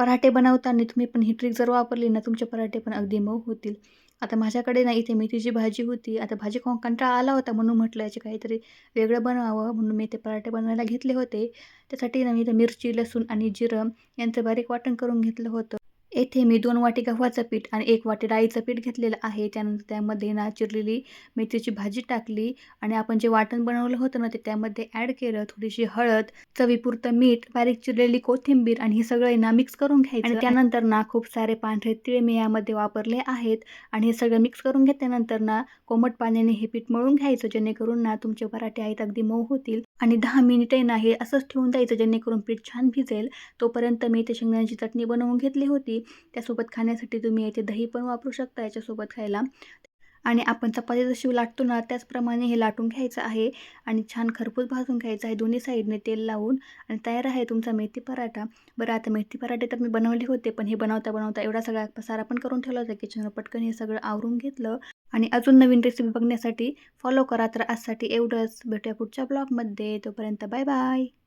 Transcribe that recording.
पराठे बनवताना तुम्ही पण ही ट्रिक जर वापरली ना, तुमचे पराठे पण अगदी मऊ होतील. आता माझ्याकडे ना इथे मेथीची भाजी होती. आता भाजी खाऊन कंटाळा आला होता म्हणून म्हटलं याचे काहीतरी वेगळं बनवावं म्हणून मी ते पराठे बनवायला घेतले होते. त्यासाठी ना मी इथे मिरची, लसूण आणि जिरं यांचं बारीक वाटण करून घेतलं होतं. येथे मी 2 वाटी गव्हाचं पीठ आणि 1 वाटी डाळीचं पीठ घेतलेलं आहे. त्यानंतर त्यामध्ये ना चिरलेली मेथीची भाजी टाकली आणि आपण जे वाटण बनवलं होतं ना, ते त्यामध्ये ॲड केलं. थोडीशी हळद, चवीपुरतं मीठ, बारीक चिरलेली कोथिंबीर आणि हे सगळं ना मिक्स करून घ्यायचं. आणि त्यानंतर ना खूप सारे पांढरे तीळ मी यामध्ये वापरले आहेत आणि हे सगळं मिक्स करून घेतल्यानंतर ना कोमट पाण्याने हे पीठ मळून घ्यायचं, जेणेकरून ना तुमचे पराठे आहेत अगदी मऊ होतील. आणि 10 मिनिटे ना हे असंच ठेवून द्यायचं, जेणेकरून पीठ छान भिजेल. तोपर्यंत मी इथे शेंगदाण्याची चटणी बनवून घेतली होती. त्यासोबत खाण्यासाठी तुम्ही इथे दही पण वापरू शकता याच्यासोबत खायला. आणि आपण चपाती जशी लाटतो ना, त्याचप्रमाणे हे लाटून घ्यायचं आहे आणि छान खरपूस भाजून घ्यायचं आहे दोन्ही साईडने तेल लावून. आणि तयार आहे तुमचा मेथी पराठा. बरं, आता मेथी पराठे तर मी बनवले होते, पण हे बनवता एवढा सगळा पसारा पण करून ठेवला होता किचनवर. पटकन हे सगळं आवरून घेतलं आणि अजून नवीन रेसिपी बघण्यासाठी फॉलो करा. तर आजसाठी एवढंच. भेटूया पुढच्या ब्लॉगमध्ये. तोपर्यंत बाय बाय.